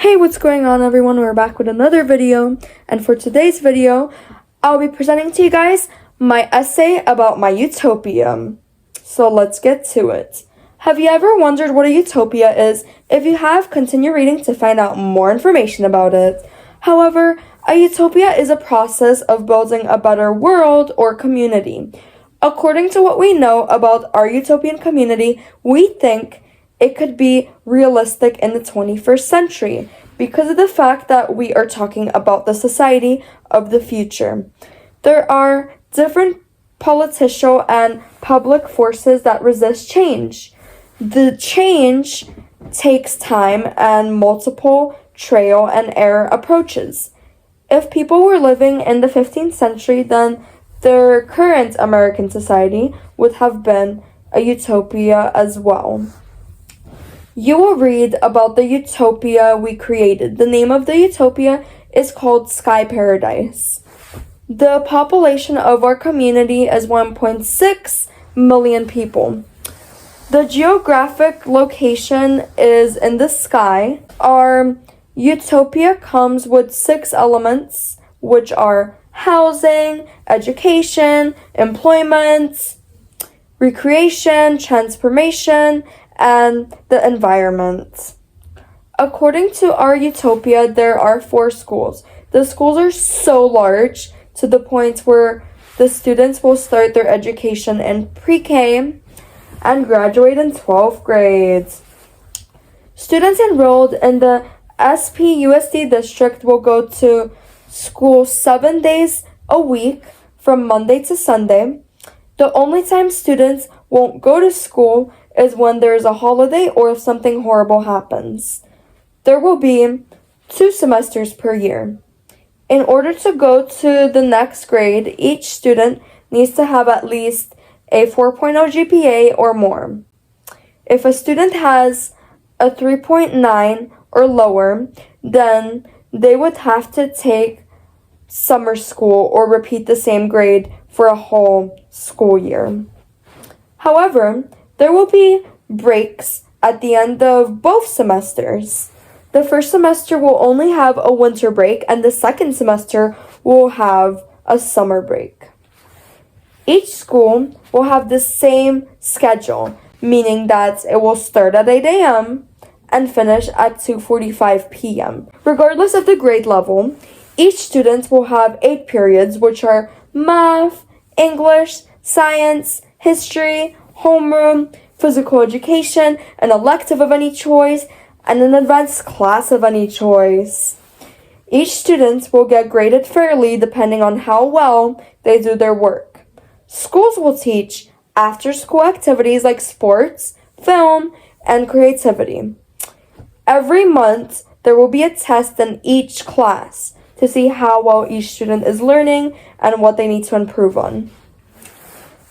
Hey, what's going on, everyone? We're back with another video, and for today's video, I'll be presenting to you guys my essay about my utopia. So let's get to it. Have you ever wondered what a utopia is? If you have, continue reading to find out more information about it. However, a utopia is a process of building a better world or community. According to what we know about our utopian community, we think it could be realistic in the 21st century because of the fact that we are talking about the society of the future. There are different political and public forces that resist change. The change takes time and multiple trial and error approaches. If people were living in the 15th century, then their current American society would have been a utopia as well. You will read about the utopia we created. The name of the utopia is called Sky Paradise. The population of our community is 1.6 million people. The geographic location is in the sky. Our utopia comes with 6 elements, which are housing, education, employment, recreation, transformation, and the environment. According to our utopia, there are 4 schools. The schools are so large to the point where the students will start their education in pre-K and graduate in 12th grade. Students enrolled in the SPUSD district will go to school 7 days a week from Monday to Sunday. The only time students won't go to school is when there's a holiday or if something horrible happens. There will be 2 semesters per year. In order to go to the next grade, each student needs to have at least a 4.0 GPA or more. If a student has a 3.9 or lower, then they would have to take summer school or repeat the same grade for a whole school year. However, there will be breaks at the end of both semesters. The first semester will only have a winter break, and the second semester will have a summer break. Each school will have the same schedule, meaning that it will start at 8 a.m. and finish at 2:45 p.m. Regardless of the grade level, each student will have 8 periods, which are math, English, science, history, homeroom, physical education, an elective of any choice, and an advanced class of any choice. Each student will get graded fairly depending on how well they do their work. Schools will teach after-school activities like sports, film, and creativity. Every month, there will be a test in each class to see how well each student is learning and what they need to improve on.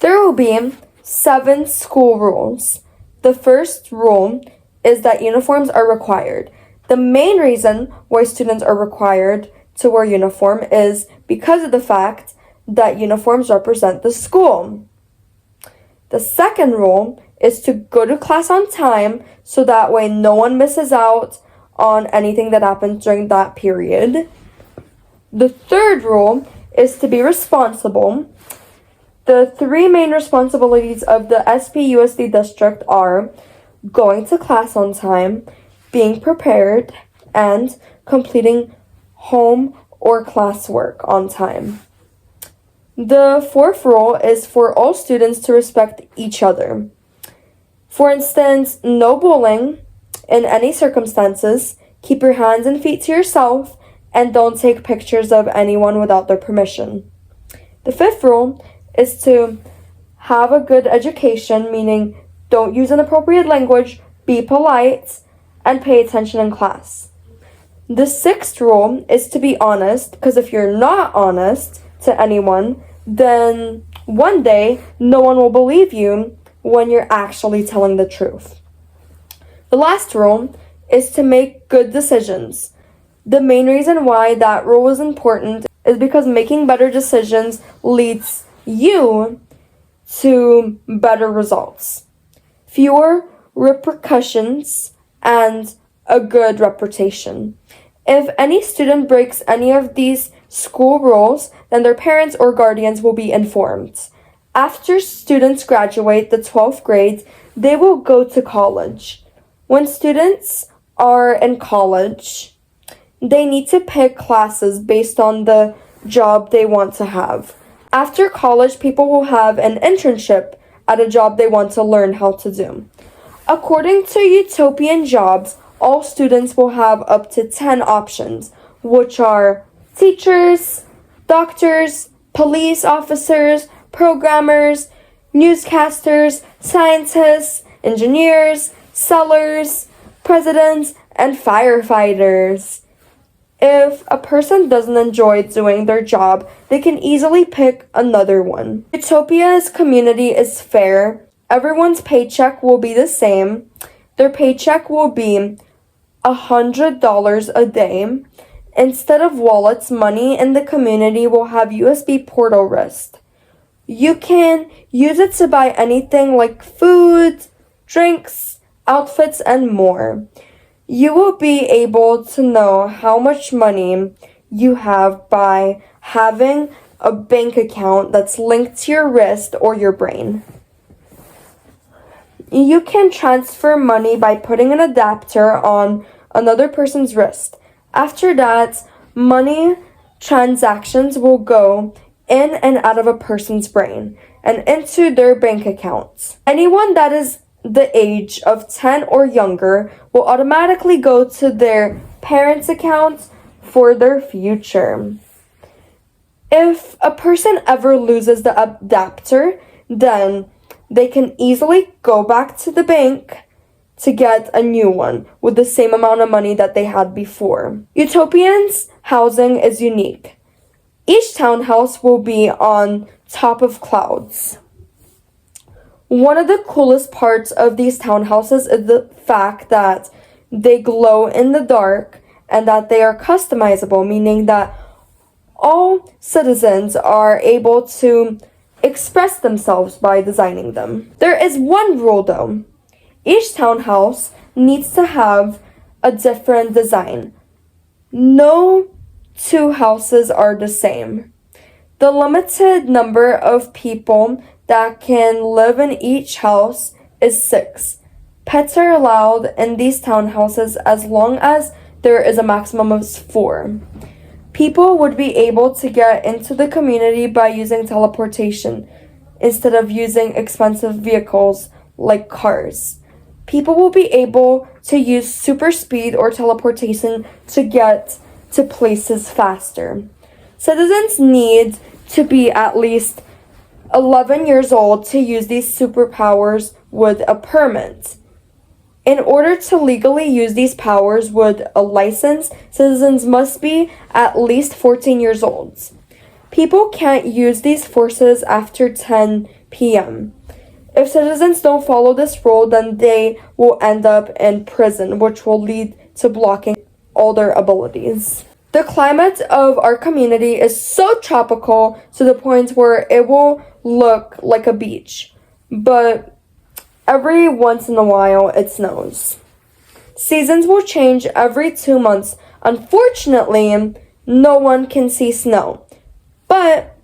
There will be 7 school rules. The first rule is that uniforms are required. The main reason why students are required to wear uniform is because of the fact that uniforms represent the school. The second rule is to go to class on time so that way no one misses out on anything that happens during that period. The third rule is to be responsible. The 3 main responsibilities of the SPUSD district are going to class on time, being prepared, and completing home or classwork on time. The 4th rule is for all students to respect each other. For instance, no bullying in any circumstances, keep your hands and feet to yourself, and don't take pictures of anyone without their permission. The 5th rule is to have a good education, meaning don't use inappropriate language, be polite, and pay attention in class. The 6th rule is to be honest, because if you're not honest to anyone, then one day no one will believe you when you're actually telling the truth. The last rule is to make good decisions. The main reason why that rule is important is because making better decisions leads you to better results, fewer repercussions, and a good reputation. If any student breaks any of these school rules, then their parents or guardians will be informed. After students graduate the 12th grade, they will go to college. When students are in college, they need to pick classes based on the job they want to have. After college, people will have an internship at a job they want to learn how to do. According to Utopian Jobs, all students will have up to 10 options, which are teachers, doctors, police officers, programmers, newscasters, scientists, engineers, sellers, presidents, and firefighters. If a person doesn't enjoy doing their job, they can easily pick another one. Utopia's community is fair. Everyone's paycheck will be the same. Their paycheck will be $100 a day. Instead of wallets, money in the community will have USB portal wrist. You can use it to buy anything like food, drinks, outfits, and more. You will be able to know how much money you have by having a bank account that's linked to your wrist or your brain. You can transfer money by putting an adapter on another person's wrist. After that, money transactions will go in and out of a person's brain and into their bank accounts. Anyone that is the age of 10 or younger will automatically go to their parents' accounts for their future. If a person ever loses the adapter, then they can easily go back to the bank to get a new one with the same amount of money that they had before. Utopian's housing is unique. Each townhouse will be on top of clouds. One of the coolest parts of these townhouses is the fact that they glow in the dark and that they are customizable, meaning that all citizens are able to express themselves by designing them. There is one rule though. Each townhouse needs to have a different design. No two houses are the same. The limited number of people that can live in each house is 6. Pets are allowed in these townhouses as long as there is a maximum of 4. People would be able to get into the community by using teleportation instead of using expensive vehicles like cars. People will be able to use super speed or teleportation to get to places faster. Citizens need to be at least 11 years old to use these superpowers with a permit. In order to legally use these powers with a license, citizens must be at least 14 years old. People can't use these forces after 10 p.m. If citizens don't follow this rule, then they will end up in prison, which will lead to blocking all their abilities. The climate of our community is so tropical to the point where it will look like a beach, but every once in a while it snows. Seasons will change every 2 months. Unfortunately, no one can see snow, but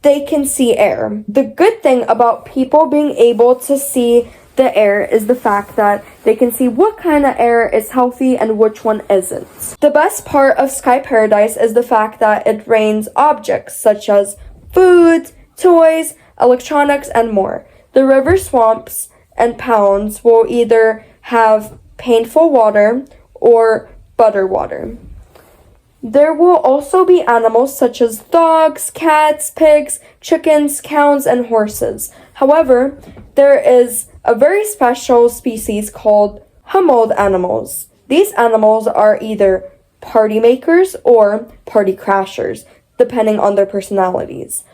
they can see air. The good thing about people being able to see the air is the fact that they can see what kind of air is healthy and which one isn't. The best part of Sky Paradise is the fact that it rains objects such as food, toys, electronics, and more. The river, swamps, and ponds will either have painful water or butter water. There will also be animals such as dogs, cats, pigs, chickens, cows, and horses. However, there is a very special species called humbled animals. These animals are either party makers or party crashers, depending on their personalities.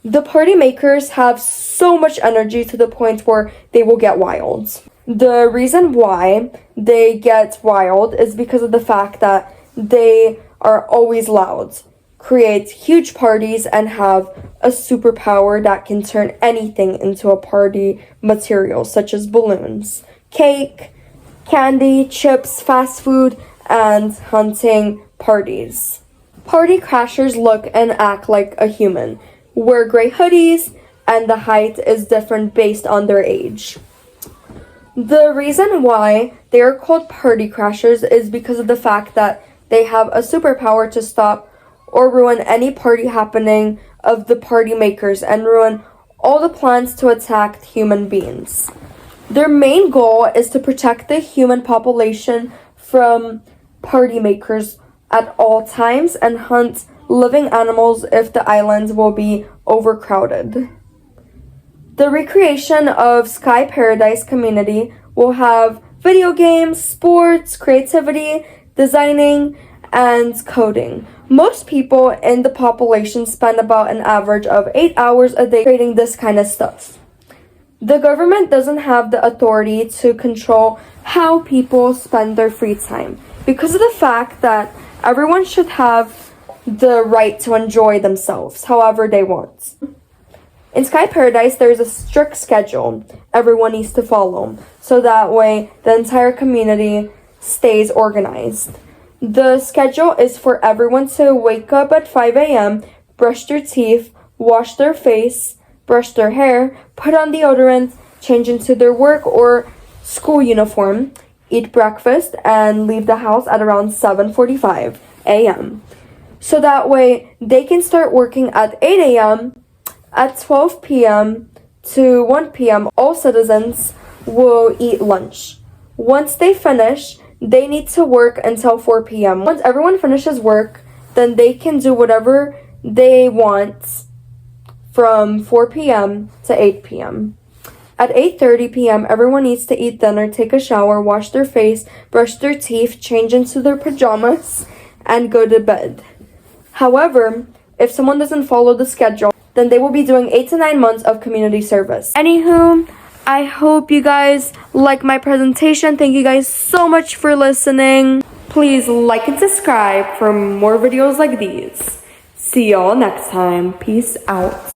The party makers have so much energy to the point where they will get wild. The reason why they get wild is because of the fact that they are always loud, create huge parties, and have a superpower that can turn anything into a party material, such as balloons, cake, candy, chips, fast food, and hunting parties. Party crashers look and act like a human, wear gray hoodies, and the height is different based on their age. The reason why they are called party crashers is because of the fact that they have a superpower to stop or ruin any party happening of the party makers and ruin all the plans to attack human beings. Their main goal is to protect the human population from party makers at all times and hunt living animals if the islands will be overcrowded. The recreation of Sky Paradise community will have video games, sports, creativity, designing, and coding. Most people in the population spend about an average of 8 hours a day creating this kind of stuff. The government doesn't have the authority to control how people spend their free time because of the fact that everyone should have the right to enjoy themselves however they want. In Sky Paradise, there is a strict schedule everyone needs to follow, so that way the entire community stays organized. The schedule is for everyone to wake up at 5 a.m., brush their teeth, wash their face, brush their hair, put on deodorant, change into their work or school uniform, eat breakfast, and leave the house at around 7:45 a.m. So that way they can start working at 8 a.m. At 12 p.m. to 1 p.m., all citizens will eat lunch. Once they finish, they need to work until 4 p.m. Once everyone finishes work, then they can do whatever they want from 4 p.m. to 8 p.m. At 8:30 p.m., everyone needs to eat dinner, take a shower, wash their face, brush their teeth, change into their pajamas, and go to bed. However, if someone doesn't follow the schedule, then they will be doing 8 to 9 months of community service. Anywho, I hope you guys like my presentation. Thank you guys so much for listening. Please like and subscribe for more videos like these. See y'all next time. Peace out.